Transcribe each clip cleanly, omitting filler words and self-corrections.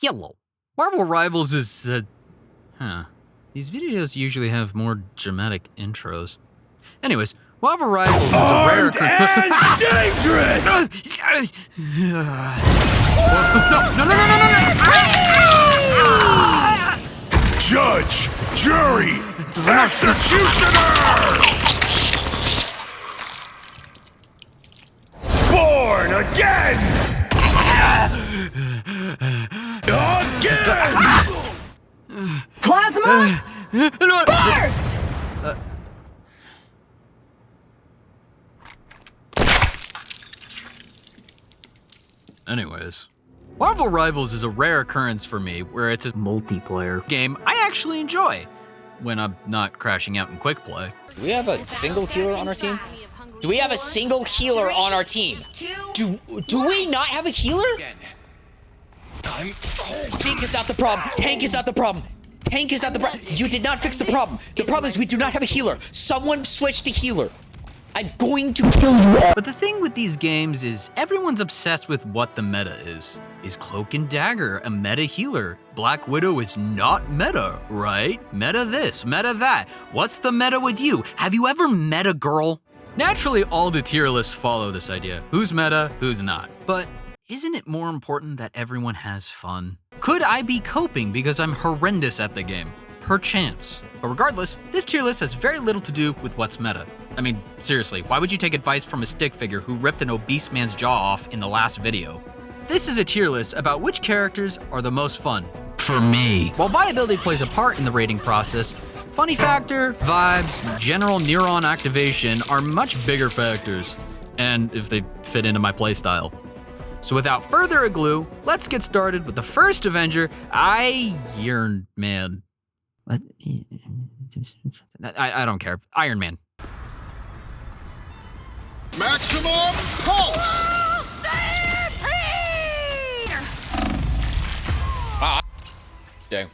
Yellow. Marvel Rivals is, These videos usually have more dramatic intros. Anyways, Marvel Rivals is a rare... and dangerous! No! Judge, jury, executioner! Born again! Again! Plasma! Burst! Anyways, Marvel Rivals is a rare occurrence for me where it's a multiplayer game I actually enjoy when I'm not crashing out in quick play. Do we have a single healer on our team? Do we have a single healer on our team? Do we not have a healer? Tank is not the problem. Tank is not the problem. Tank is not the problem. You did not fix the problem. The problem is we do not have a healer. Someone switch to healer. I'm going to kill you all. But the thing with these games is everyone's obsessed with what the meta is. Is Cloak and Dagger a meta healer? Black Widow is not meta, right? Meta this, meta that. What's the meta with you? Have you ever met a girl? Naturally, all the tier lists follow this idea. Who's meta, who's not? But isn't it more important that everyone has fun? Could I be coping because I'm horrendous at the game? Perchance. But regardless, this tier list has very little to do with what's meta. I mean, seriously, why would you take advice from a stick figure who ripped an obese man's jaw off in the last video? This is a tier list about which characters are the most fun. For me. While viability plays a part in the rating process, funny factor, vibes, general neuron activation are much bigger factors. And if they fit into my playstyle. So without further ado, let's get started with the first Avenger, Iron Man. What? I don't care. Iron Man. Maximum pulse! Dang.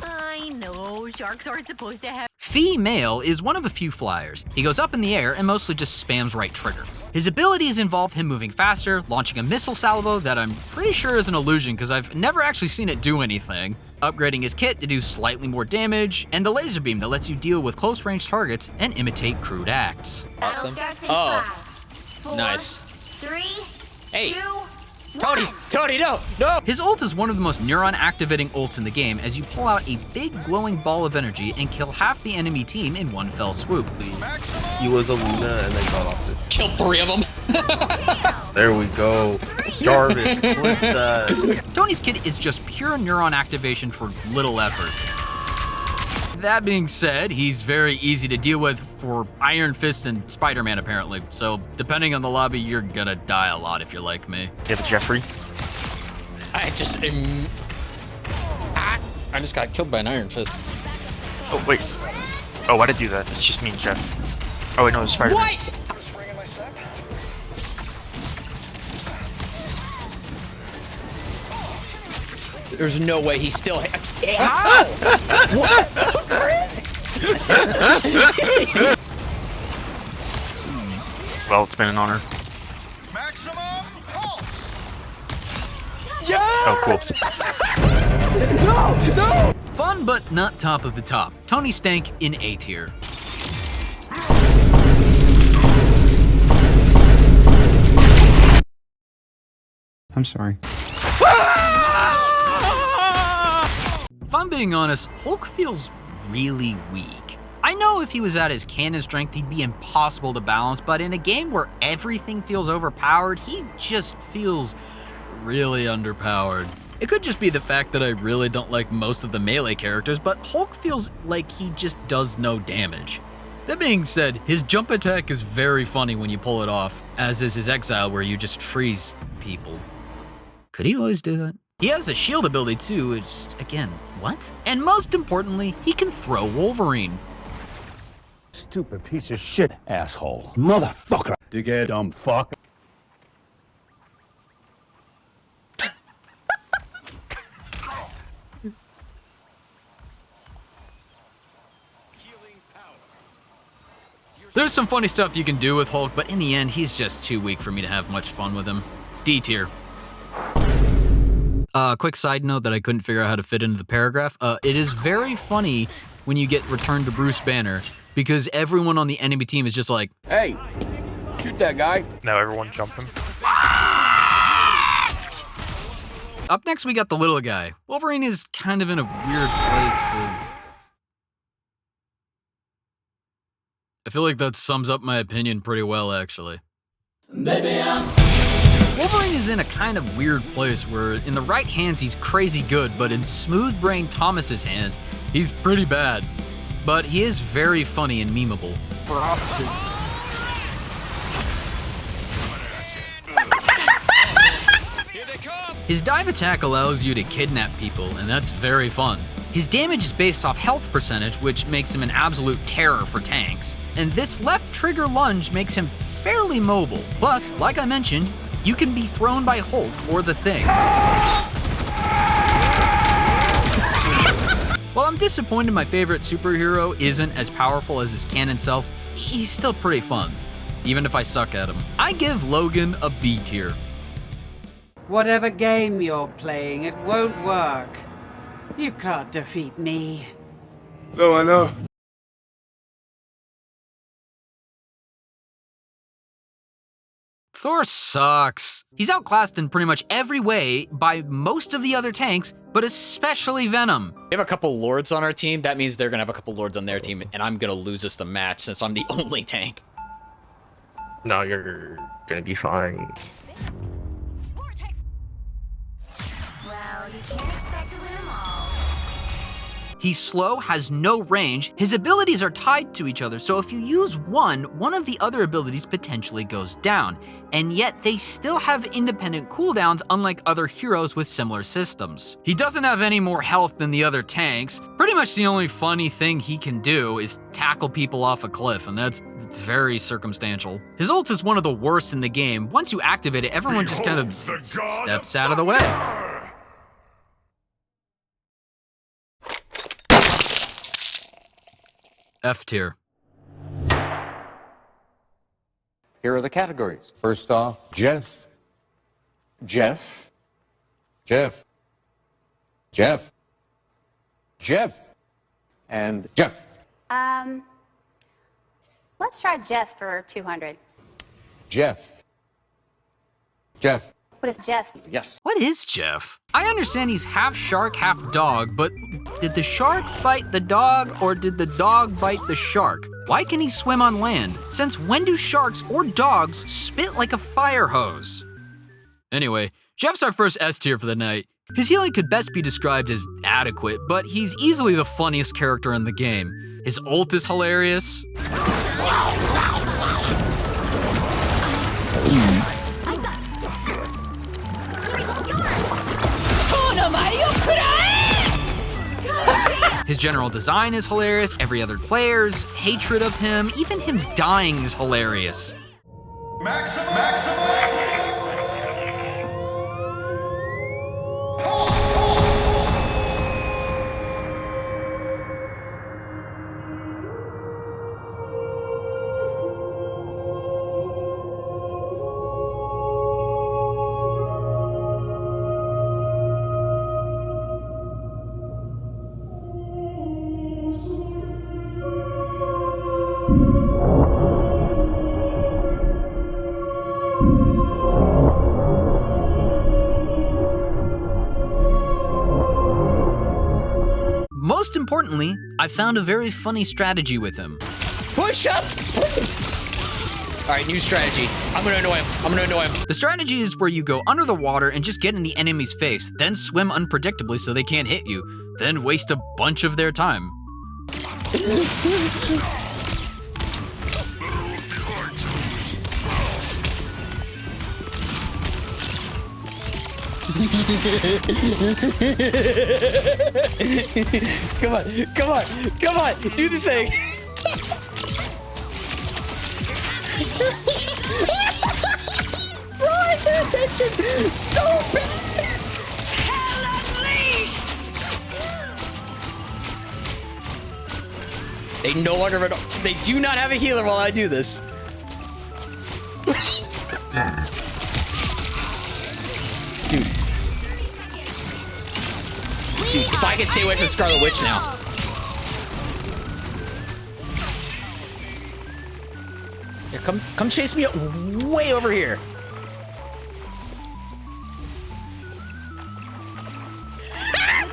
I know, sharks aren't supposed to have... Female is one of a few flyers. He goes up in the air and mostly just spams right trigger. His abilities involve him moving faster, launching a missile salvo that I'm pretty sure is an illusion because I've never actually seen it do anything, upgrading his kit to do slightly more damage, and the laser beam that lets you deal with close range targets and imitate crude acts. Oh, 5, 4, nice. 3, Hey. 2, Tony, no! His ult is one of the most neuron activating ults in the game as you pull out a big glowing ball of energy and kill half the enemy team in one fell swoop. He was a Luna and then got off it. Killed 3 of them. There we go. Jarvis, flip that. Tony's kit is just pure neuron activation for little effort. That being said, he's very easy to deal with for Iron Fist and Spider-Man apparently, so depending on the lobby, you're gonna die a lot if you're like me. You have a Jeffrey? I just got killed by an Iron Fist. Oh, wait. Oh, why did I do that? It's just me and Jeff. Oh, wait, no, it's Spider-Man. What? There's no way he's still... How? What? Well, it's been an honor. Maximum pulse! Oh, cool. No! Fun, but not top of the top. Tony Stank in A tier. I'm sorry. If I'm being honest, Hulk feels really weak. I know if he was at his cannon strength, he'd be impossible to balance, but in a game where everything feels overpowered, he just feels really underpowered. It could just be the fact that I really don't like most of the melee characters, but Hulk feels like he just does no damage. That being said, his jump attack is very funny when you pull it off, as is his exile where you just freeze people. Could he always do that? He has a shield ability too, it's, again, what? And most importantly, he can throw Wolverine. Stupid piece of shit, asshole. Motherfucker. Dickhead, dumb fuck. There's some funny stuff you can do with Hulk, but in the end, he's just too weak for me to have much fun with him. D tier. Quick side note that I couldn't figure out how to fit into the paragraph. It is very funny when you get returned to Bruce Banner because everyone on the enemy team is just like, Hey, shoot that guy. Now everyone jump him. Up next, we got the little guy. Wolverine is kind of in a weird place of... I feel like that sums up my opinion pretty well, actually. Wolverine is in a kind of weird place where in the right hands he's crazy good, but in smooth-brained Thomas's hands, he's pretty bad. But he is very funny and memeable. His dive attack allows you to kidnap people, and that's very fun. His damage is based off health percentage, which makes him an absolute terror for tanks. And this left trigger lunge makes him fairly mobile. Plus, like I mentioned, you can be thrown by Hulk or the Thing. While I'm disappointed my favorite superhero isn't as powerful as his canon self, he's still pretty fun, even if I suck at him. I give Logan a B tier. Whatever game you're playing, it won't work. You can't defeat me. No, I know. Thor sucks. He's outclassed in pretty much every way by most of the other tanks, but especially Venom. We have a couple lords on our team. That means they're gonna have a couple lords on their team, and I'm gonna lose us the match since I'm the only tank. No, you're gonna be fine. Well, you can't expect to win them all. He's slow, has no range, his abilities are tied to each other, so if you use one of the other abilities potentially goes down, and yet they still have independent cooldowns unlike other heroes with similar systems. He doesn't have any more health than the other tanks. Pretty much the only funny thing he can do is tackle people off a cliff, and that's very circumstantial. His ult is one of the worst in the game. Once you activate it, everyone just kind of steps out of the way. F tier. Here are the categories. First off, Jeff, Jeff, Jeff, Jeff, Jeff, and Jeff. Let's try Jeff for 200. Jeff. Jeff. What is Jeff? Yes. What is Jeff? I understand he's half shark, half dog, but did the shark bite the dog or did the dog bite the shark? Why can he swim on land? Since when do sharks or dogs spit like a fire hose? Anyway, Jeff's our first S tier for the night. His healing could best be described as adequate, but he's easily the funniest character in the game. His ult is hilarious. His general design is hilarious, every other player's hatred of him, even him dying is hilarious. Maximum. Most importantly, I found a very funny strategy with him. Push up, please. All right, new strategy. I'm gonna annoy him. The strategy is where you go under the water and just get in the enemy's face, then swim unpredictably so they can't hit you, then waste a bunch of their time. Come on, do the thing. Right, pay attention. So bad. Hell unleashed. They no longer, they do not have a healer while I do this. Dude, if I can stay away from Scarlet Witch now. Here, come chase me way over here.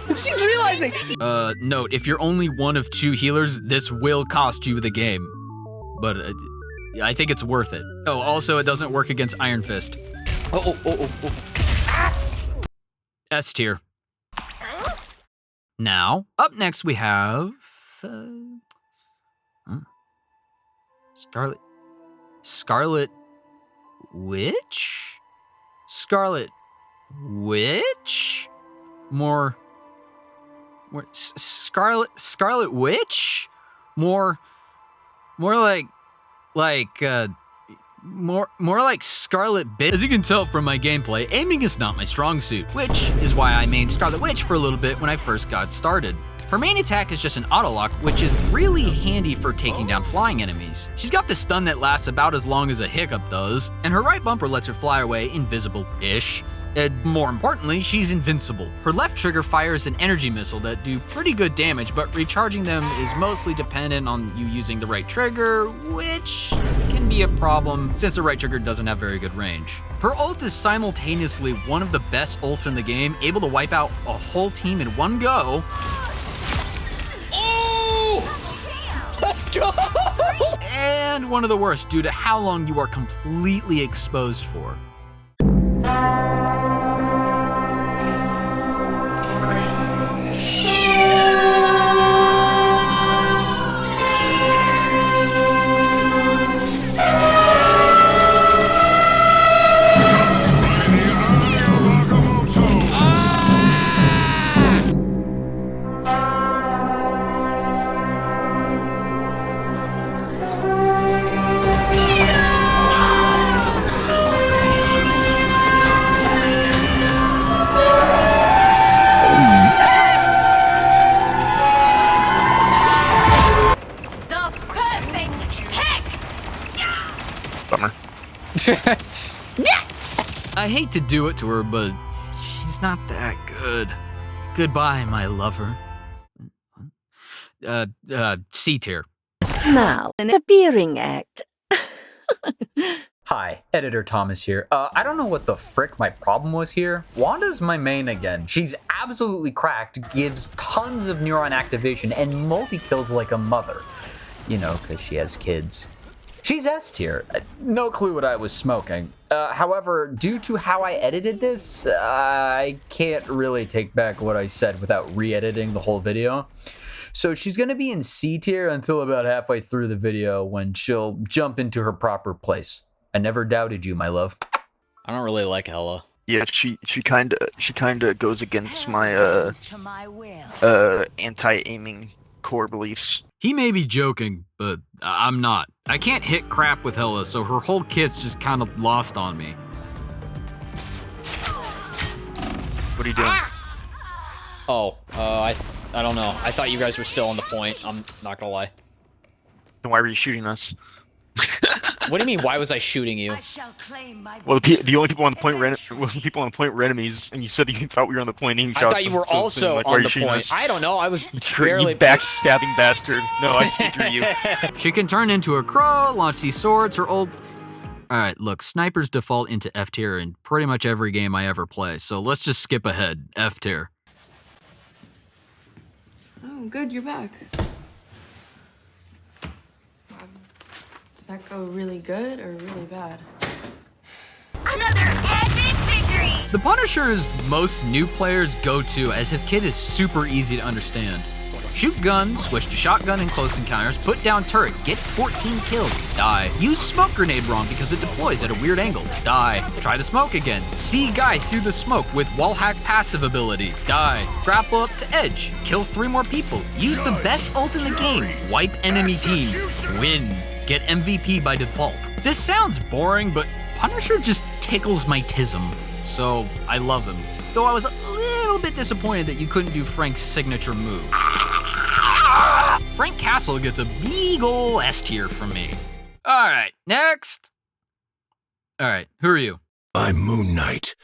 She's realizing. Note, if you're only one of 2 healers, this will cost you the game. But I think it's worth it. Oh, also, it doesn't work against Iron Fist. Oh. S tier. Now, up next we have... Scarlet Witch? Scarlet Witch? More Scarlet Witch? More like Scarlet Bitch. As you can tell from my gameplay, aiming is not my strong suit, which is why I mained Scarlet Witch for a little bit when I first got started. Her main attack is just an auto-lock, which is really handy for taking down flying enemies. She's got the stun that lasts about as long as a hiccup does, and her right bumper lets her fly away invisible-ish. And more importantly, she's invincible. Her left trigger fires an energy missile that do pretty good damage, but recharging them is mostly dependent on you using the right trigger, which can be a problem since the right trigger doesn't have very good range. Her ult is simultaneously one of the best ults in the game, able to wipe out a whole team in one go. Oh! Let's go! And one of the worst due to how long you are completely exposed for. Bummer. I hate to do it to her, but she's not that good. Goodbye, my lover. C tier. Now, an appearing act. Hi, Editor Thomas here. I don't know what the frick my problem was here. Wanda's my main again. She's absolutely cracked, gives tons of neuron activation, and multi-kills like a mother. You know, because she has kids. She's S tier. No clue what I was smoking. However, due to how I edited this, I can't really take back what I said without re-editing the whole video. So she's gonna be in C tier until about halfway through the video when she'll jump into her proper place. I never doubted you, my love. I don't really like Hela. Yeah, she kinda goes against my anti-aiming core beliefs. He may be joking, but I'm not. I can't hit crap with Hela, so her whole kit's just kind of lost on me. What are you doing? Oh, I don't know. I thought you guys were still on the point. I'm not gonna lie. Then why were you shooting us? What do you mean? Why was I shooting you? Well, the only people on the point were enemies, and you said that you thought we were on the point. And you I shot thought you them, were so also like, on the point. Us? I don't know. I was You backstabbing bastard. No, I see through you. She can turn into a crow, launch these swords, her old... Alright, look, snipers default into F tier in pretty much every game I ever play, so let's just skip ahead. F tier. Oh, good, you're back. Did that go really good or really bad? Another epic victory! The Punisher is most new players' go-to as his kit is super easy to understand. Shoot gun, switch to shotgun in close encounters, put down turret, get 14 kills, die. Use smoke grenade wrong because it deploys at a weird angle, die. Try the smoke again, see guy through the smoke with wall hack passive ability, die. Grapple up to edge, kill 3 more people, use the best ult in the game, wipe enemy team, win. Get MVP by default. This sounds boring, but Punisher just tickles my tism, so I love him. Though I was a little bit disappointed that you couldn't do Frank's signature move. Frank Castle gets a big ol' S tier from me. Alright, next. Alright, who are you? I'm Moon Knight,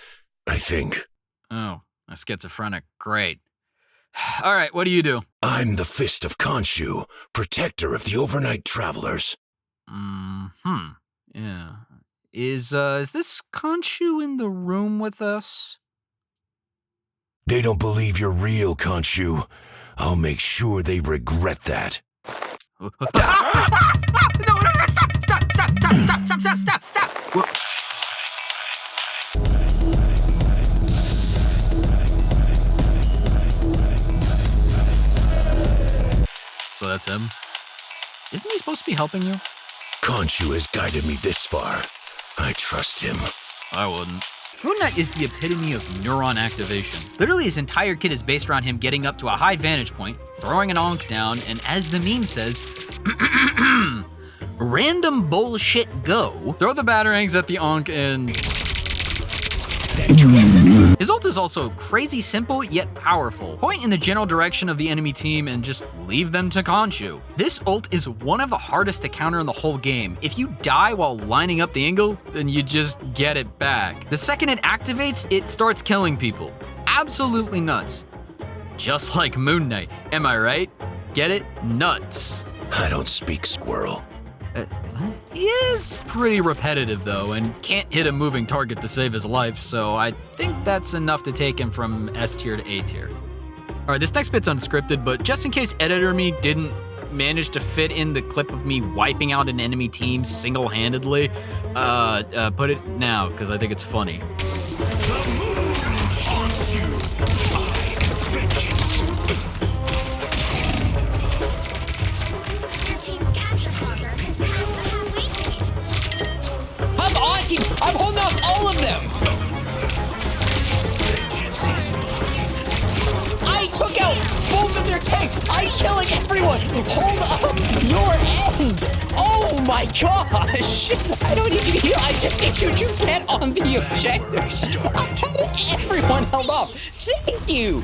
I think. Oh, a schizophrenic, great. All right, what do you do? I'm the Fist of Khonshu, protector of the overnight travelers. Yeah. Is this Khonshu in the room with us? They don't believe you're real, Khonshu. I'll make sure they regret that. No, stop. So that's him? Isn't he supposed to be helping you? Khonshu has guided me this far. I trust him. I wouldn't. Moon Knight is the epitome of neuron activation. Literally, his entire kit is based around him getting up to a high vantage point, throwing an Ankh down, and as the meme says, random bullshit go. Throw the batarangs at the Ankh and... His ult is also crazy simple yet powerful. Point in the general direction of the enemy team and just leave them to Khonshu. This ult is one of the hardest to counter in the whole game. If you die while lining up the angle, then you just get it back. The second it activates, it starts killing people. Absolutely nuts. Just like Moon Knight, am I right? Get it? Nuts. I don't speak squirrel. He is pretty repetitive though, and can't hit a moving target to save his life, so I think that's enough to take him from S tier to A tier. All right, this next bit's unscripted, but just in case Editor Me didn't manage to fit in the clip of me wiping out an enemy team single-handedly, put it now, because I think it's funny. I'm holding off all of them! I took out both of their tanks! I'm killing everyone! Hold up your end! Oh my gosh! I don't need you to heal, I just need you to get on the objective! I had everyone held off! Thank you!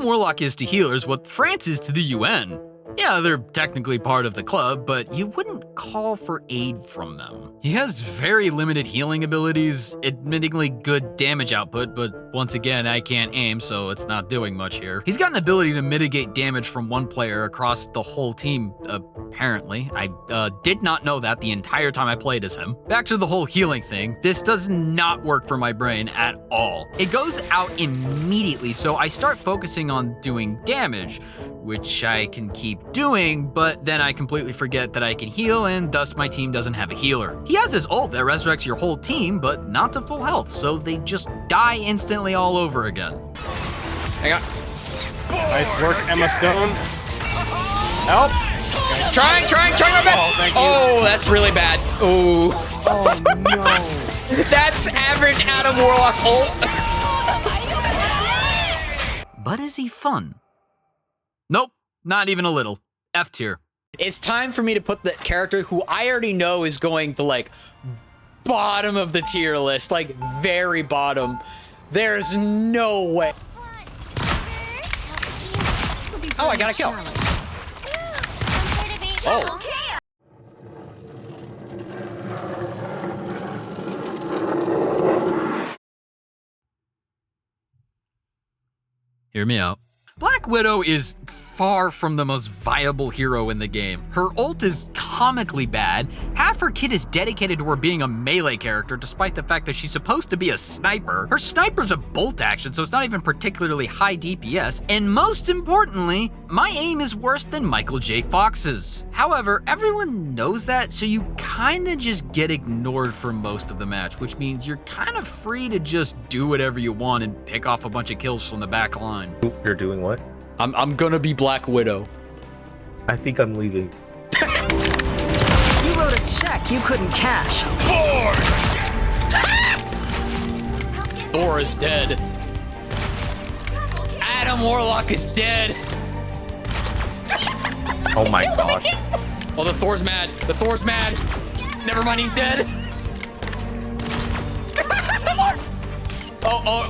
Warlock is to healers what France is to the UN. Yeah, they're technically part of the club, but you wouldn't call for aid from them. He has very limited healing abilities, admittingly good damage output, but once again, I can't aim, so it's not doing much here. He's got an ability to mitigate damage from one player across the whole team, apparently. I did not know that the entire time I played as him. Back to the whole healing thing, this does not work for my brain at all. It goes out immediately, so I start focusing on doing damage, which I can keep doing, but then I completely forget that I can heal, and thus my team doesn't have a healer. He has this ult that resurrects your whole team, but not to full health, so they just die instantly all over again. Nice work, Emma Stone. Help! Trying my best! Oh, that's really bad. Oh. Oh no. That's average Adam Warlock ult. But is he fun? Nope, not even a little. F tier. It's time for me to put the character who I already know is going to like bottom of the tier list, like very bottom. There's no way. Oh, I got a kill. Oh. Hear me out. Black Widow is far from the most viable hero in the game. Her ult is comically bad. Half her kit is dedicated to her being a melee character, despite the fact that she's supposed to be a sniper. Her sniper's a bolt action, so it's not even particularly high DPS. And most importantly, my aim is worse than Michael J. Fox's. However, everyone knows that, so you kinda just get ignored for most of the match, which means you're kind of free to just do whatever you want and pick off a bunch of kills from the back line. You're doing what? I'm gonna be Black Widow. I think I'm leaving. You wrote a check you couldn't cash. Thor is dead. Adam Warlock is dead. Oh my gosh. Oh, the Thor's mad. The Thor's mad. Never mind, he's dead. Oh.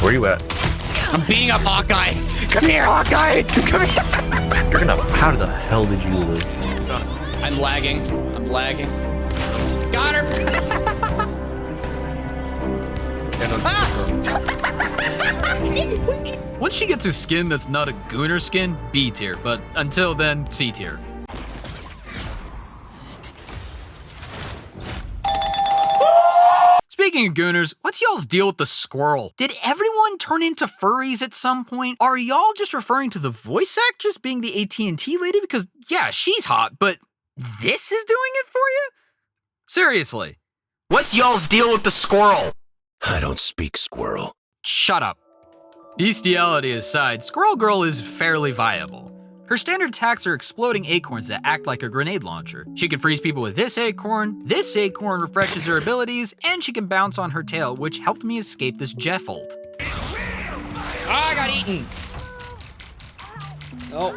Where you at? I'm beating up Hawkeye. Come here, Hawkeye. Come here. You're gonna. How the hell did you live? I'm lagging. Got her. Once she gets a skin that's not a Gooner skin, B tier, but until then, C tier. Speaking of Gooners, what's y'all's deal with the squirrel? Did everyone turn into furries at some point? Are y'all just referring to the voice actress being the AT&T lady? Because yeah, she's hot, but this is doing it for you? Seriously, what's y'all's deal with the squirrel? I don't speak squirrel. Shut up. Bestiality aside, Squirrel Girl is fairly viable. Her standard attacks are exploding acorns that act like a grenade launcher. She can freeze people with this acorn refreshes her abilities, and she can bounce on her tail, which helped me escape this Jeff ult. Oh, I got eaten. Oh.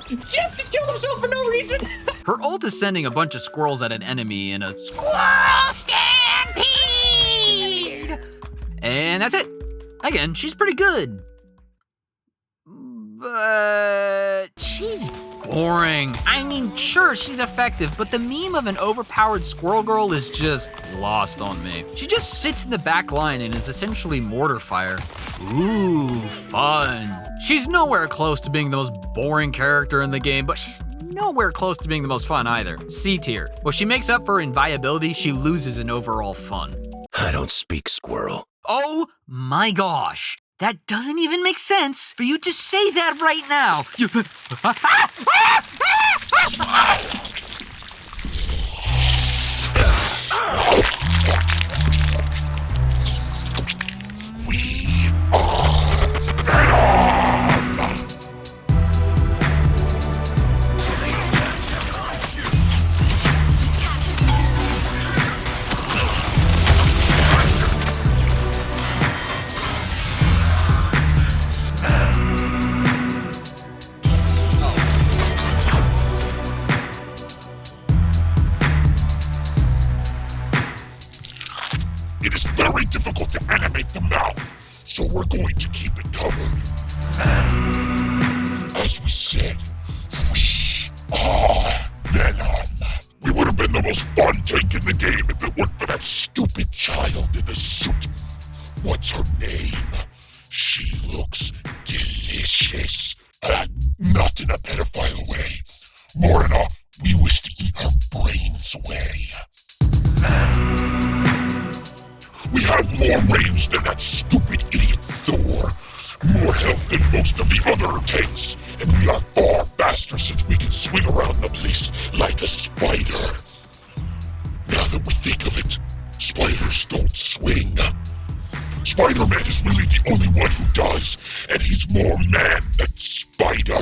Jeff just killed himself for no reason. Her ult is sending a bunch of squirrels at an enemy in a squirrel stampede! And that's it. Again, she's pretty good. But she's boring. I mean, sure, she's effective, but the meme of an overpowered Squirrel Girl is just lost on me. She just sits in the back line and is essentially mortar fire. Ooh, fun. She's nowhere close to being the most boring character in the game, but she's nowhere close to being the most fun either. C tier. What she makes up for in viability, she loses in overall fun. I don't speak squirrel. Oh my gosh. That doesn't even make sense for you to say that right now. It is very difficult to animate the mouth, so we're going to keep it covered. As we said, we are Venom. We would have been the most fun tank in the game if it weren't for that stupid child in the suit. What's her name? She looks delicious. Not in a pedophile way. More in a, we wish to eat her brains away. We have more range than that stupid idiot Thor. More health than most of the other tanks. And we are far faster since we can swing around the place like a spider. Now that we think of it, spiders don't swing. Spider-Man is really the only one who does, and he's more man than spider.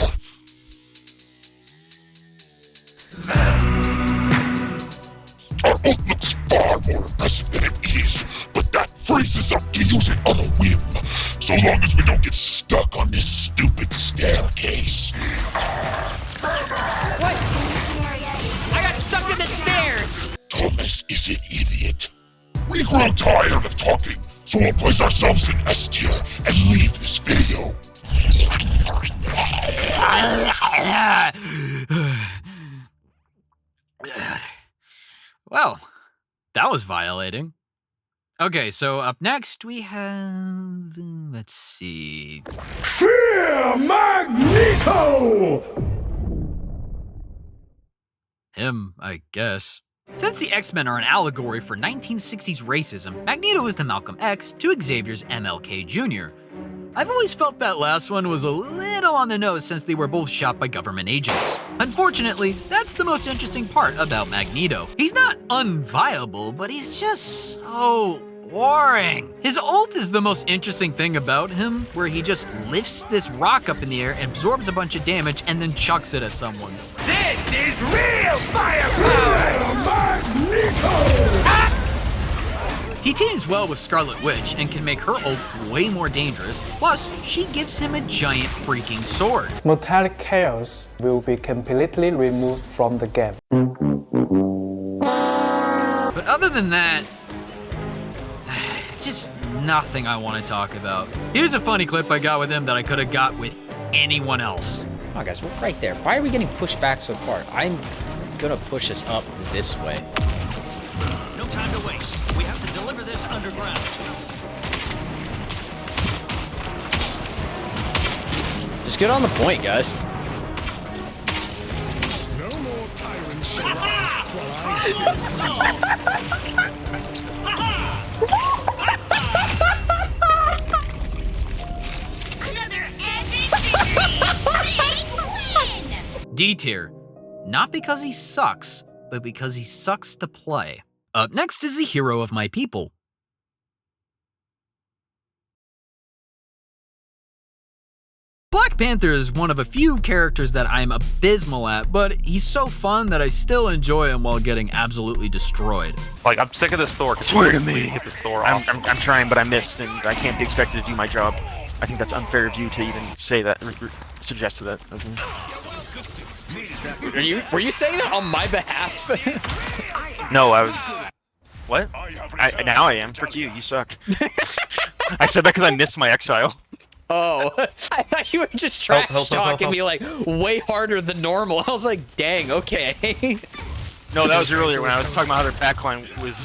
Our ult looks far more impressive than it is, but that freezes up to use it on a whim, so long as we don't get stuck on this stupid staircase. What? I got stuck in the stairs! Thomas is an idiot. We grow tired of talking, so we'll place ourselves in S tier and leave this video. Well, that was violating. Okay, so up next we have, let's see. Fear Magneto! Him, I guess. Since the X-Men are an allegory for 1960s racism, Magneto is the Malcolm X to Xavier's MLK Jr. I've always felt that last one was a little on the nose since they were both shot by government agents. Unfortunately, that's the most interesting part about Magneto. He's not unviable, but he's just so boring. His ult is the most interesting thing about him, where he just lifts this rock up in the air and absorbs a bunch of damage and then chucks it at someone. This is real firepower! Magneto! He teams well with Scarlet Witch and can make her ult way more dangerous, plus she gives him a giant freaking sword. Metallic chaos will be completely removed from the game. But other than that, just nothing I want to talk about. Here's a funny clip I got with him that I could have got with anyone else. Come on, guys, we're right there. Why are we getting pushed back so far? I'm gonna push us up this way. No time to waste. We have to deliver this underground. Just get on the point, guys. No more tyrants shall rise while I still Another epic victory! Win! D tier. Not because he sucks, but because he sucks to play. Up next is the hero of my people. Black Panther is one of a few characters that I'm abysmal at, but he's so fun that I still enjoy him while getting absolutely destroyed. Like, I'm sick of this Thor. Swear to me. Hit this Thor off. I'm trying, but I missed, and I can't be expected to do my job. I think that's unfair of you to even say that, suggest that. Were you saying that on my behalf? No, I was. What? Now I am. Frick you. You suck. I said that because I missed my exile. Oh, I thought you were just trash talking me like way harder than normal. I was like, dang, okay. No, that was earlier when I was talking about how their backline was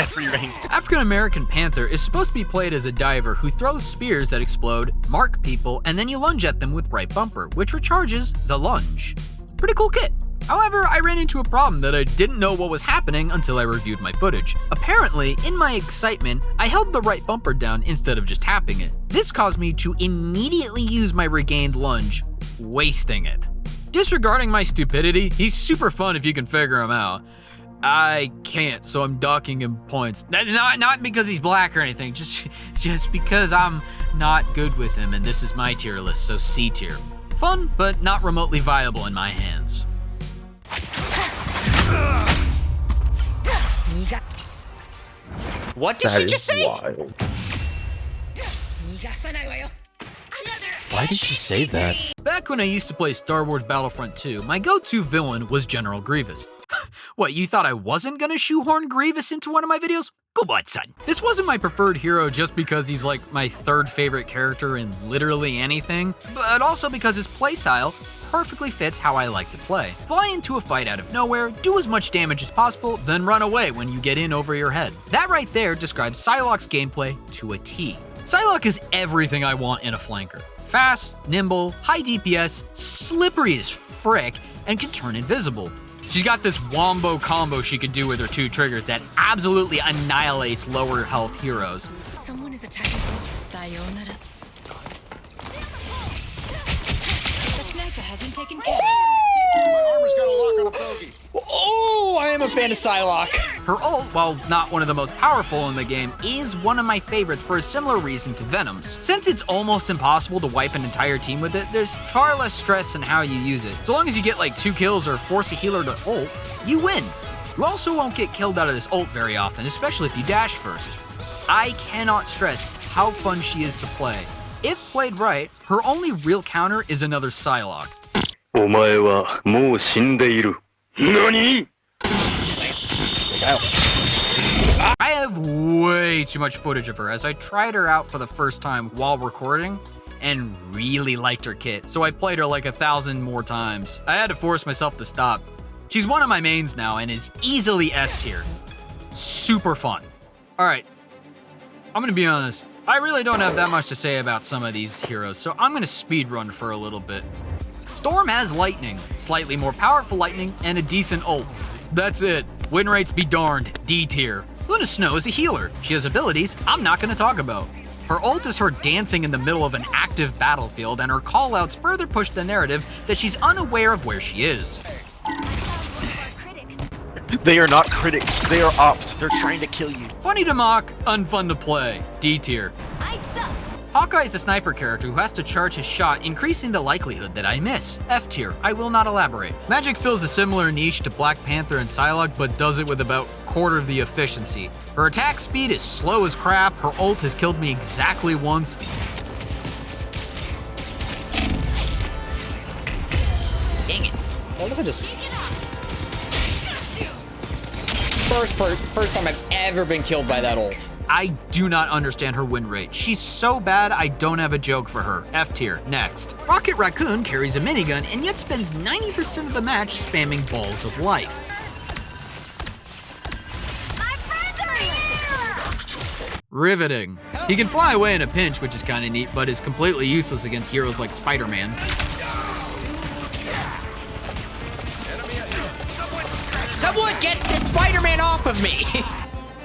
free range. African-American Panther is supposed to be played as a diver who throws spears that explode, mark people, and then you lunge at them with right bumper, which recharges the lunge. Pretty cool kit. However, I ran into a problem that I didn't know what was happening until I reviewed my footage. Apparently, in my excitement, I held the right bumper down instead of just tapping it. This caused me to immediately use my regained lunge, wasting it. Disregarding my stupidity, he's super fun if you can figure him out. I can't, so I'm docking him points. Not because he's black or anything, just because I'm not good with him, and this is my tier list, so C tier. Fun, but not remotely viable in my hands. What did she just say? Wild. Why did she say that? Back when I used to play Star Wars Battlefront 2, my go-to villain was General Grievous. What, you thought I wasn't gonna shoehorn Grievous into one of my videos? Good luck, son. This wasn't my preferred hero just because he's like my third favorite character in literally anything, but also because his playstyle perfectly fits how I like to play. Fly into a fight out of nowhere, do as much damage as possible, then run away when you get in over your head. That right there describes Psylocke's gameplay to a T. Psylocke is everything I want in a flanker. Fast, nimble, high DPS, slippery as frick, and can turn invisible. She's got this wombo combo she can do with her two triggers that absolutely annihilates lower health heroes. Someone is attacking from Sayonara. The sniper hasn't taken care. My armor's got a lock on a bogey. Oh, I am a fan of Psylocke. Her ult, while not one of the most powerful in the game, is one of my favorites for a similar reason to Venom's. Since it's almost impossible to wipe an entire team with it, there's far less stress in how you use it. So long as you get like 2 kills or force a healer to ult, you win. You also won't get killed out of this ult very often, especially if you dash first. I cannot stress how fun she is to play. If played right, her only real counter is another Psylocke. お前はもう死んでいる。何? I have way too much footage of her as I tried her out for the first time while recording and really liked her kit, so I played her like 1,000 more times. I had to force myself to stop. She's one of my mains now and is easily S tier. Super fun. Alright, I'm gonna be honest. I really don't have that much to say about some of these heroes, so I'm gonna speedrun for a little bit. Storm has lightning, slightly more powerful lightning, and a decent ult. That's it. Win rates be darned, D tier. Luna Snow is a healer. She has abilities I'm not gonna talk about. Her ult is her dancing in the middle of an active battlefield, and her callouts further push the narrative that she's unaware of where she is. They are not critics, they are ops. They're trying to kill you. Funny to mock, unfun to play, D tier. Hawkeye is a sniper character who has to charge his shot, increasing the likelihood that I miss. F tier, I will not elaborate. Magic fills a similar niche to Black Panther and Psylocke, but does it with about quarter of the efficiency. Her attack speed is slow as crap, her ult has killed me exactly once. Dang it. Oh, look at this. First time I've ever been killed by that ult. I do not understand her win rate. She's so bad, I don't have a joke for her. F tier, next. Rocket Raccoon carries a minigun and yet spends 90% of the match spamming balls of life. Riveting. He can fly away in a pinch, which is kinda neat, but is completely useless against heroes like Spider-Man. Someone get the Spider-Man off of me!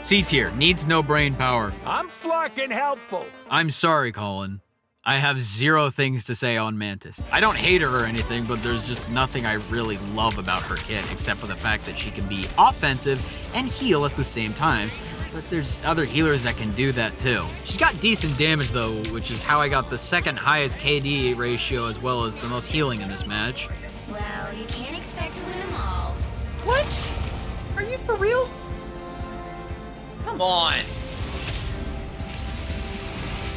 C tier, needs no brain power. I'm fucking helpful. I'm sorry, Colin. I have zero things to say on Mantis. I don't hate her or anything, but there's just nothing I really love about her kit, except for the fact that she can be offensive and heal at the same time. But there's other healers that can do that too. She's got decent damage though, which is how I got the second highest KD ratio as well as the most healing in this match. Well, you can't expect to win them all. What? Are you for real? Come on.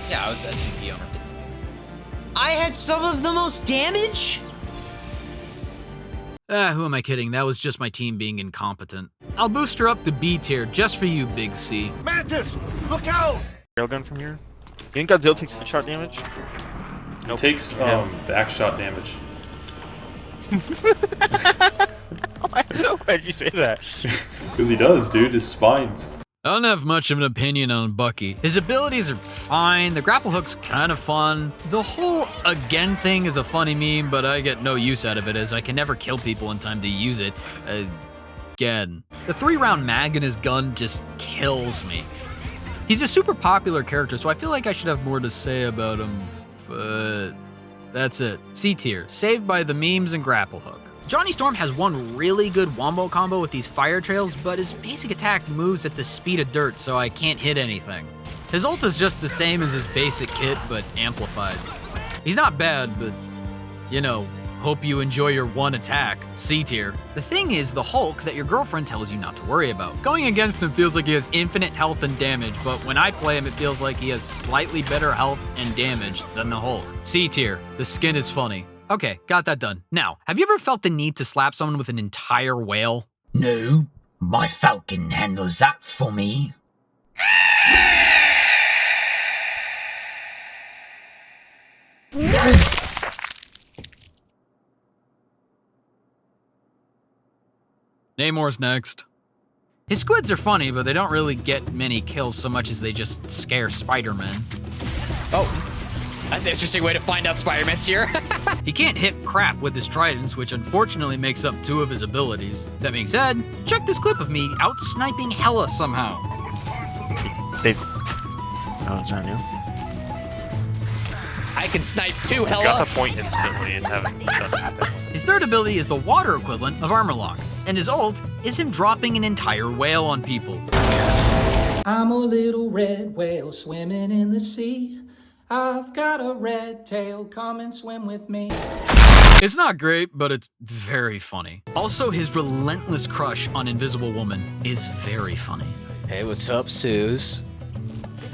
Yeah, I was SCP on it. I had some of the most damage? Who am I kidding? That was just my team being incompetent. I'll boost her up to B tier just for you, Big C. Mantis, look out! Railgun from here. You think Godzilla takes shot damage? Nope. It takes back shot damage. Why'd you say that? Because he does, dude. His spines. I don't have much of an opinion on Bucky. His abilities are fine, the grapple hook's kind of fun. The whole again thing is a funny meme, but I get no use out of it as I can never kill people in time to use it. Again. The 3-round mag in his gun just kills me. He's a super popular character, so I feel like I should have more to say about him, but that's it. C tier, saved by the memes and grapple hook. Johnny Storm has one really good wombo combo with these fire trails, but his basic attack moves at the speed of dirt, so I can't hit anything. His ult is just the same as his basic kit, but amplified. He's not bad, but, you know, hope you enjoy your one attack. C tier. The thing is the Hulk that your girlfriend tells you not to worry about. Going against him feels like he has infinite health and damage, but when I play him, it feels like he has slightly better health and damage than the Hulk. C tier. The skin is funny. Okay, got that done. Now, have you ever felt the need to slap someone with an entire whale? No, my falcon handles that for me. Namor's next. His squids are funny, but they don't really get many kills so much as they just scare Spider-Man. Oh. That's an interesting way to find out Spider-Man's here. He can't hit crap with his tridents, which unfortunately makes up 2 of his abilities. That being said, check this clip of me out-sniping Hela somehow. Oh, is that new? I can snipe too, Hela. Got the point instantly and haven't done that. His third ability is the water equivalent of armor lock, and his ult is him dropping an entire whale on people. I'm a little red whale swimming in the sea. I've got a red tail, come and swim with me. It's not great, but it's very funny. Also, his relentless crush on Invisible Woman is very funny. Hey, what's up, Suze?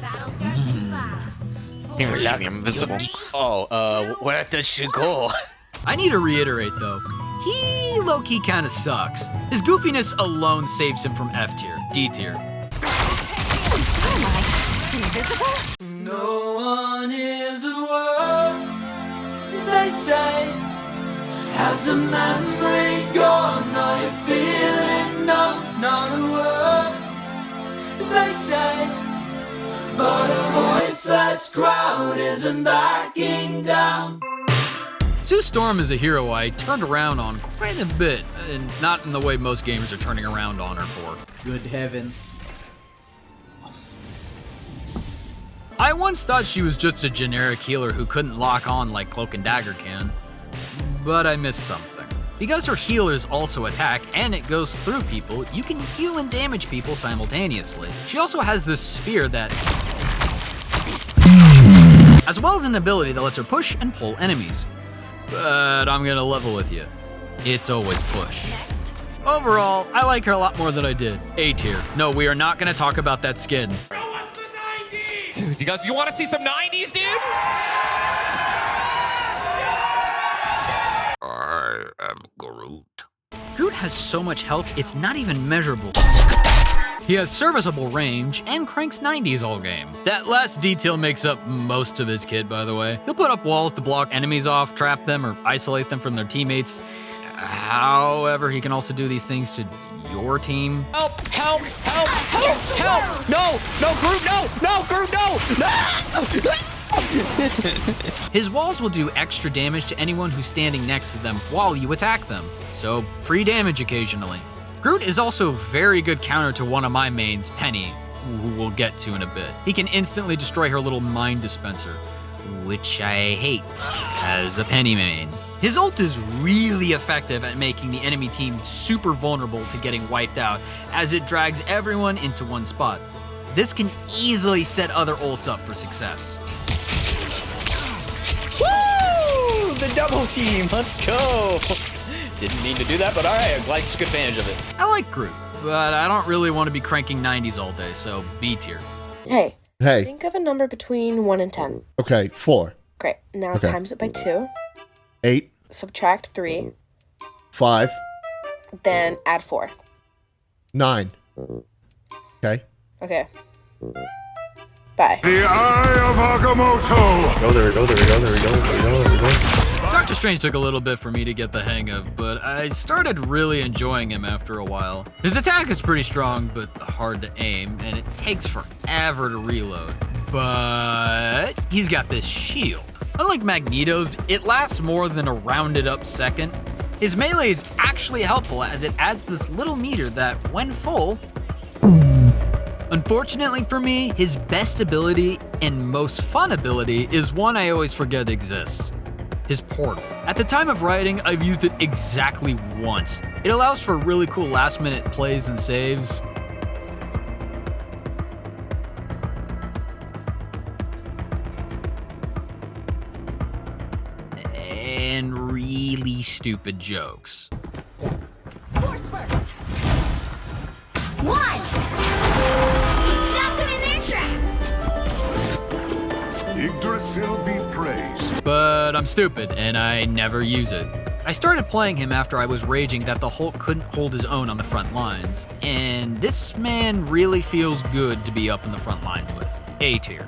I'm invisible. Oh, where does she go? I need to reiterate though, he low-key kinda sucks. His goofiness alone saves him from F tier, D tier. Invisible? No one is a word, they say. Has a memory gone? Are you feeling numb? Not a word, they say. But a voiceless crowd isn't backing down. Sue Storm is a hero I turned around on quite a bit, and not in the way most gamers are turning around on her for. Good heavens. I once thought she was just a generic healer who couldn't lock on like Cloak and Dagger can, but I missed something. Because her healers also attack and it goes through people, you can heal and damage people simultaneously. She also has this sphere that as well as an ability that lets her push and pull enemies. But I'm gonna level with you. It's always push. Overall, I like her a lot more than I did. A tier. No, we are not gonna talk about that skin. Dude, you want to see some 90s, dude? I am Groot. Groot has so much health, it's not even measurable. He has serviceable range and cranks 90s all game. That last detail makes up most of his kit, by the way. He'll put up walls to block enemies off, trap them, or isolate them from their teammates. However, he can also do these things to your team. Help! Help! Help! Help! Help! No! No, Groot, no! No, Groot, no! His walls will do extra damage to anyone who's standing next to them while you attack them, so free damage occasionally. Groot is also very good counter to one of my mains, Peni, who we'll get to in a bit. He can instantly destroy her little mind dispenser, which I hate as a Peni main. His ult is really effective at making the enemy team super vulnerable to getting wiped out, as it drags everyone into one spot. This can easily set other ults up for success. Woo! The double team, let's go! Didn't mean to do that, but alright, I'm glad you took advantage of it. I like Groot, but I don't really want to be cranking 90s all day, so B tier. Hey. Hey. Think of a number between 1 and 10. Okay, 4. Great. Now Okay. times it by 2. 8. Subtract 3. 5. Then add 4. 9. Okay. Okay. Bye. The Eye of Agamotto! Go there we go. Doctor Strange took a little bit for me to get the hang of, but I started really enjoying him after a while. His attack is pretty strong, but hard to aim, and it takes forever to reload. But he's got this shield. Unlike Magneto's, it lasts more than a rounded up second. His melee is actually helpful as it adds this little meter that, when full, unfortunately for me, his best ability and most fun ability is one I always forget exists. His portal. At the time of writing, I've used it exactly once. It allows for really cool last minute plays and saves. And really stupid jokes. One! Stop them in their tracks! Yggdrasil be praised. But I'm stupid, and I never use it. I started playing him after I was raging that the Hulk couldn't hold his own on the front lines, and this man really feels good to be up in the front lines with. A tier.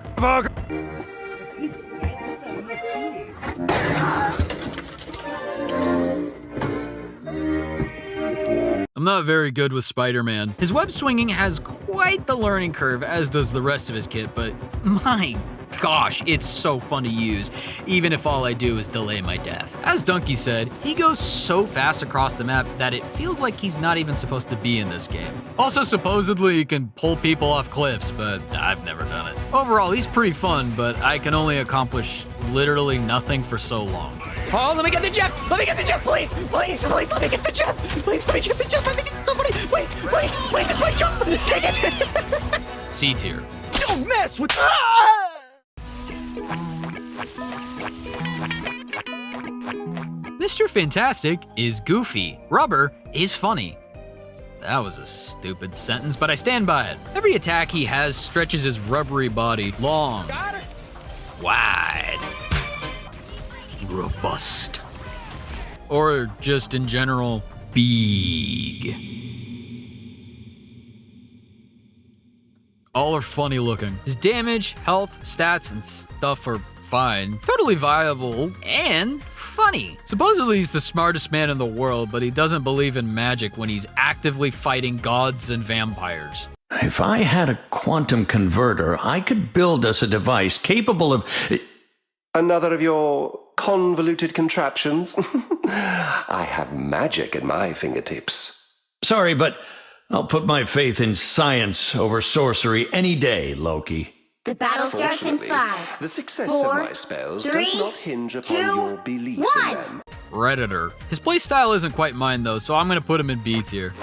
I'm not very good with Spider-Man. His web swinging has quite the learning curve, as does the rest of his kit, but my gosh, it's so fun to use, even if all I do is delay my death. As Donkey said, he goes so fast across the map that it feels like he's not even supposed to be in this game. Also, supposedly he can pull people off cliffs, but I've never done it. Overall, he's pretty fun, but I can only accomplish literally nothing for so long. Oh, let me get the jet! Let me get the jet, please! Please, please, let me get the jet! Please, let me get the jet! I think it's so funny! Please, please, please, it's my jump! Take it! C tier. Don't mess with... Mr. Fantastic is goofy. Rubber is funny. That was a stupid sentence, but I stand by it. Every attack he has stretches his rubbery body long, wide, robust, or just in general, big. All are funny looking. His damage, health, stats, and stuff are fine, totally viable, and funny. Supposedly he's the smartest man in the world, but he doesn't believe in magic when he's actively fighting gods and vampires. If I had a quantum converter, I could build us a device capable of... Another of your convoluted contraptions? I have magic at my fingertips. Sorry, but I'll put my faith in science over sorcery any day, Loki. The battle starts in 5. The success 4, of my spells 3, does not hinge upon 2, your belief 1. in them. Redditor. His playstyle isn't quite mine though, so I'm gonna put him in B tier.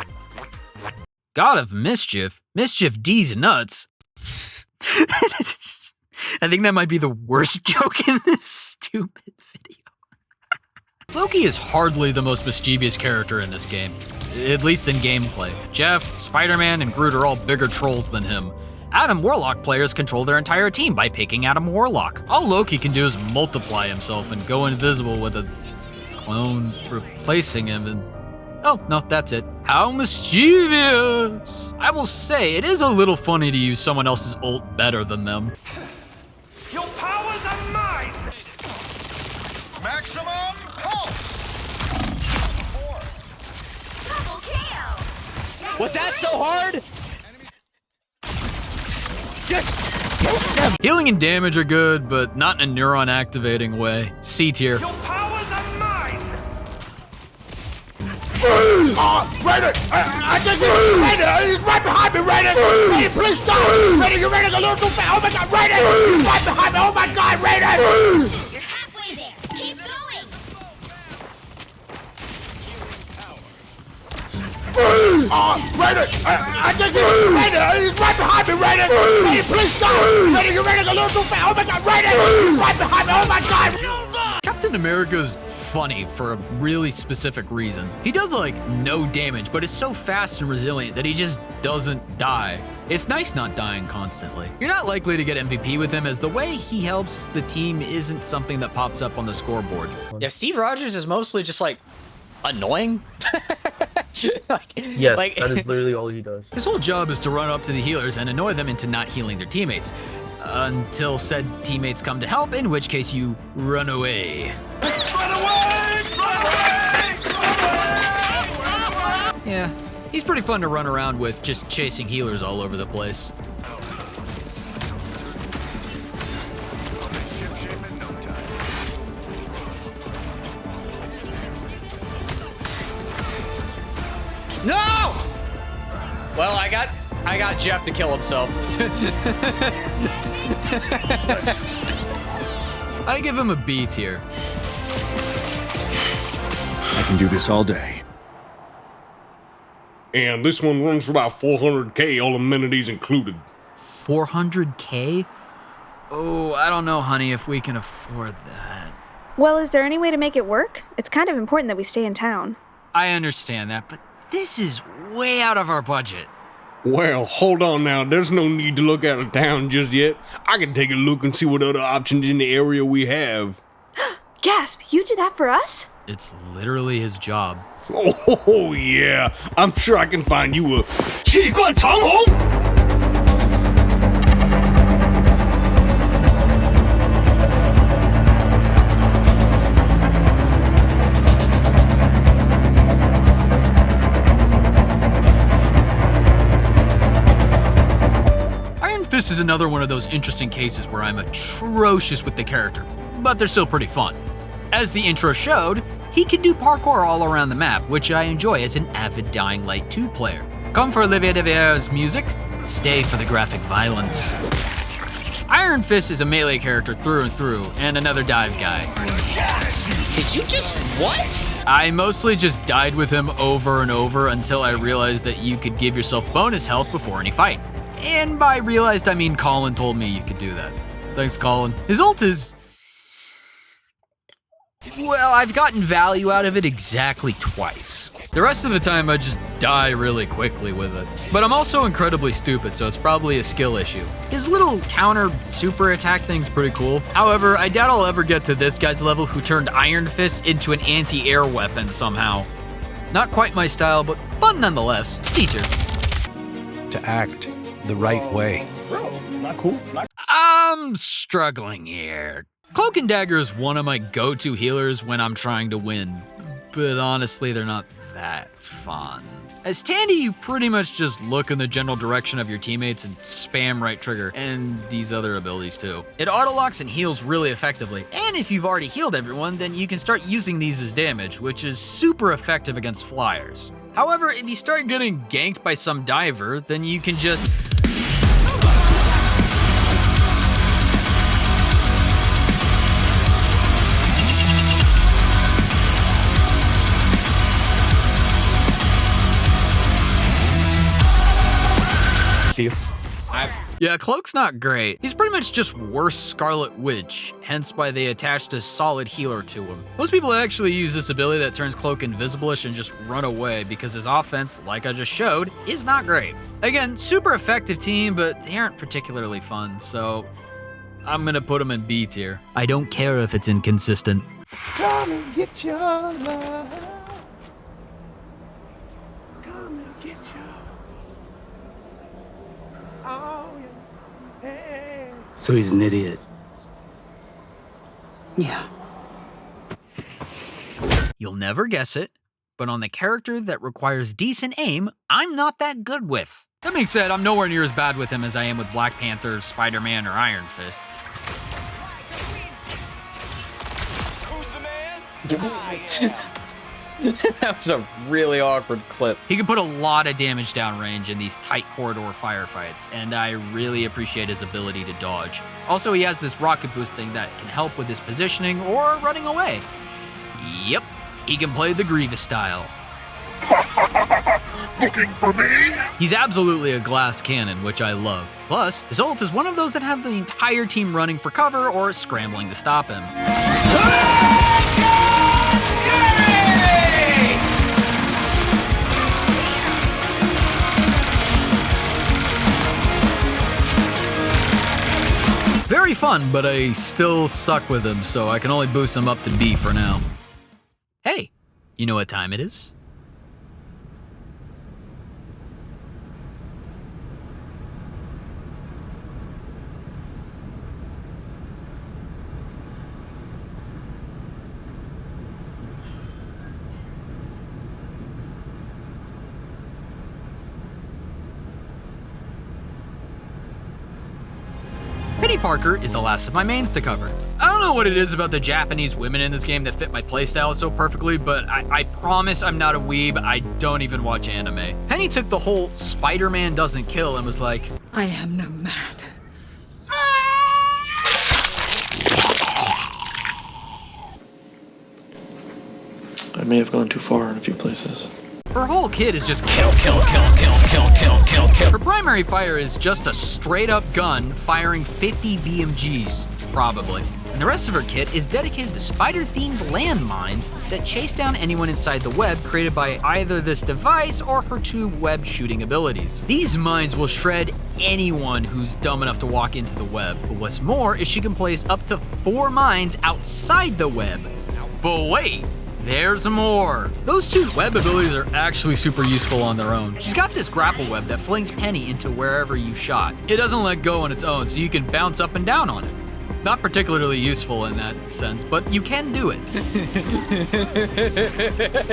God of Mischief? Mischief D's nuts. I think that might be the worst joke in this stupid video. Loki is hardly the most mischievous character in this game, at least in gameplay. Jeff, Spider-Man, and Groot are all bigger trolls than him. Adam Warlock players control their entire team by picking Adam Warlock. All Loki can do is multiply himself and go invisible with a clone replacing him and... Oh, no, that's it. How mischievous! I will say, it is a little funny to use someone else's ult better than them. Your powers are mine! Maximum pulse! Double KO! Was that so hard? Just hit them! Healing and damage are good, but not in a neuron activating way. C tier. Your powers are mine! Raiden! I think Raiden! He's right behind me, Raiden! Raiden, please stop! Raiden, you're running a little too fast! Oh my god, Raiden! He's right behind me! Oh my god, Raiden! You're halfway there. Keep going. Raiden! I think Raiden! He's right behind me, Raiden! Raiden, please stop! Raiden, you're running a little too fast! Oh my god, Raiden! He's right behind me! Oh my god! Captain America's funny for a really specific reason. He does like no damage, but is so fast and resilient that he just doesn't die. It's nice not dying constantly. You're not likely to get MVP with him, as the way he helps the team isn't something that pops up on the scoreboard. Yeah, Steve Rogers is mostly just like annoying. Yes, that is literally all he does. His whole job is to run up to the healers and annoy them into not healing their teammates. Until said teammates come to help, in which case you run away. Run away! Run away! Yeah, he's pretty fun to run around with, just chasing healers all over the place. No! Well, I got Jeff to kill himself. I give him a B tier. I can do this all day. And this one runs for about 400k, all amenities included. 400k? Oh, I don't know, honey, if we can afford that. Well, is there any way to make it work? It's kind of important that we stay in town. I understand that, but this is way out of our budget. Well, hold on now. There's no need to look out of town just yet. I can take a look and see what other options in the area we have. Gasp, you do that for us? It's literally his job. Oh, yeah. I'm sure I can find you a... 气贯长虹! This is another one of those interesting cases where I'm atrocious with the character, but they're still pretty fun. As the intro showed, he can do parkour all around the map, which I enjoy as an avid Dying Light 2 player. Come for Olivier Dever's music, stay for the graphic violence. Iron Fist is a melee character through and through, and another dive guy. Did you just what? I mostly just died with him over and over until I realized that you could give yourself bonus health before any fight. And by realized, I mean Colin told me you could do that. Thanks, Colin. His ult is... Well, I've gotten value out of it exactly twice. The rest of the time, I just die really quickly with it. But I'm also incredibly stupid, so it's probably a skill issue. His little counter super attack thing's pretty cool. However, I doubt I'll ever get to this guy's level who turned Iron Fist into an anti-air weapon somehow. Not quite my style, but fun nonetheless. C tier. To act the right way. Not cool. I'm struggling here. Cloak and Dagger is one of my go-to healers when I'm trying to win, but honestly, they're not that fun. As Tandy, you pretty much just look in the general direction of your teammates and spam right trigger, and these other abilities too. It auto-locks and heals really effectively, and if you've already healed everyone, then you can start using these as damage, which is super effective against flyers. However, if you start getting ganked by some diver, then you can just... Yeah, Cloak's not great. He's pretty much just worse Scarlet Witch, hence why they attached a solid healer to him. Most people actually use this ability that turns Cloak invisible-ish and just run away because his offense, like I just showed, is not great. Again, super effective team, but they aren't particularly fun, so I'm gonna put them in B tier. I don't care if it's inconsistent. Come and get your love. Come and get your. Oh, yeah. Hey. So he's an idiot. Yeah. You'll never guess it, but on the character that requires decent aim, I'm not that good with. That being said, I'm nowhere near as bad with him as I am with Black Panther, Spider-Man, or Iron Fist. That was a really awkward clip. He can put a lot of damage downrange in these tight corridor firefights, and I really appreciate his ability to dodge. Also, he has this rocket boost thing that can help with his positioning or running away. Yep, he can play the Grievous style. Looking for me? He's absolutely a glass cannon, which I love. Plus, his ult is one of those that have the entire team running for cover or scrambling to stop him. Very fun, but I still suck with him, so I can only boost him up to B for now. Hey, you know what time it is? Peni Parker is the last of my mains to cover. I don't know what it is about the Japanese women in this game that fit my playstyle so perfectly, but I promise I'm not a weeb. I don't even watch anime. Peni took the whole Spider-Man doesn't kill and was like, I am no man. I may have gone too far in a few places. Her whole kit is just kill, kill, kill, kill, kill, kill, kill, kill. Her primary fire is just a straight up gun firing 50 BMGs, probably. And the rest of her kit is dedicated to spider-themed landmines that chase down anyone inside the web created by either this device or her two web shooting abilities. These mines will shred anyone who's dumb enough to walk into the web. But what's more is she can place up to 4 mines outside the web. But wait! There's more. Those two web abilities are actually super useful on their own. She's got this grapple web that flings Peni into wherever you shot. It doesn't let go on its own, so you can bounce up and down on it. Not particularly useful in that sense, but you can do it.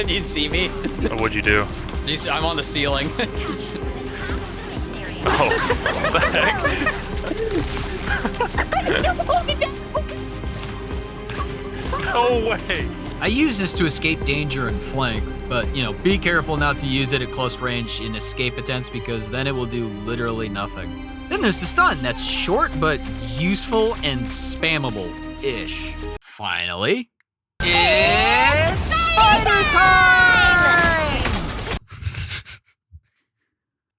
Do you see me? What'd you do? I'm on the ceiling. Oh, what the heck? No way. I use this to escape danger and flank, but be careful not to use it at close range in escape attempts because then it will do literally nothing. Then there's the stun that's short but useful and spammable-ish. Finally, it's spider time!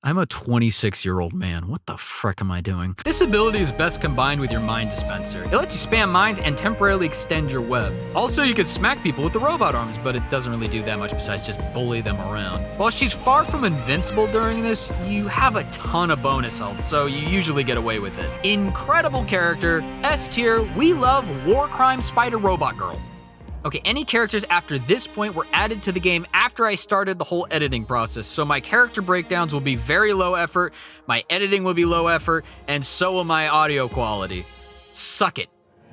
I'm a 26-year-old man. What the frick am I doing? This ability is best combined with your mine dispenser. It lets you spam mines and temporarily extend your web. Also, you can smack people with the robot arms, but it doesn't really do that much besides just bully them around. While she's far from invincible during this, you have a ton of bonus health, so you usually get away with it. Incredible character, S tier, we love War Crime Spider Robot Girl. Okay, any characters after this point were added to the game after I started the whole editing process, so my character breakdowns will be very low effort, my editing will be low effort, and so will my audio quality. Suck it.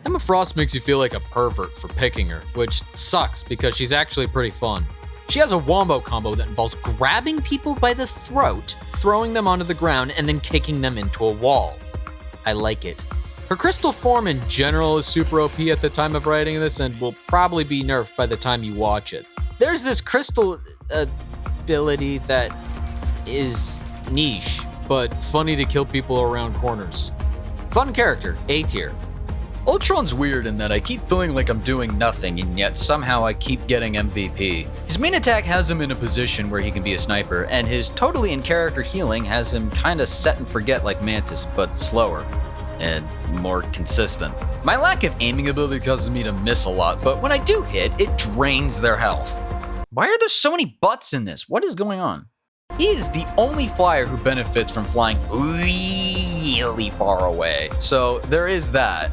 Emma Frost makes you feel like a pervert for picking her, which sucks because she's actually pretty fun. She has a wombo combo that involves grabbing people by the throat, throwing them onto the ground, and then kicking them into a wall. I like it. Her crystal form in general is super OP at the time of writing this and will probably be nerfed by the time you watch it. There's this crystal ability that is niche, but funny to kill people around corners. Fun character, A tier. Ultron's weird in that I keep feeling like I'm doing nothing, and yet somehow I keep getting MVP. His main attack has him in a position where he can be a sniper, and his totally in-character healing has him kinda set and forget like Mantis, but slower and more consistent. My lack of aiming ability causes me to miss a lot, but when I do hit, it drains their health. Why are there so many butts in this? What is going on? He is the only flyer who benefits from flying really far away, so there is that.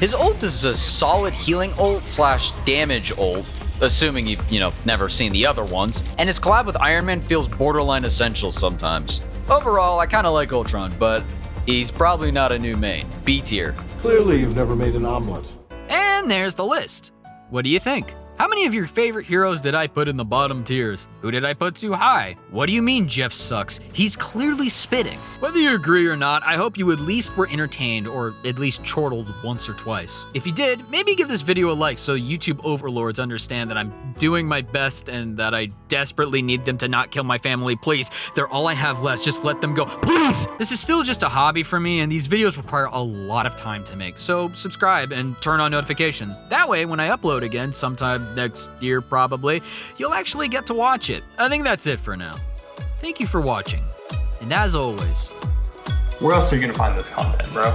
His ult is a solid healing ult slash damage ult, assuming you've never seen the other ones, and his collab with Iron Man feels borderline essential sometimes. Overall, I kinda like Ultron, but he's probably not a new main. B tier. Clearly you've never made an omelet. And there's the list. What do you think? How many of your favorite heroes did I put in the bottom tiers? Who did I put too high? What do you mean Jeff sucks? He's clearly spitting. Whether you agree or not, I hope you at least were entertained or at least chortled once or twice. If you did, maybe give this video a like so YouTube overlords understand that I'm doing my best and that I desperately need them to not kill my family. Please, they're all I have left. Just let them go. Please! This is still just a hobby for me and these videos require a lot of time to make. So subscribe and turn on notifications. That way, when I upload again sometime next year probably, you'll actually get to watch it. I think that's it for now. Thank you for watching. And as always, where else are you gonna find this content, bro?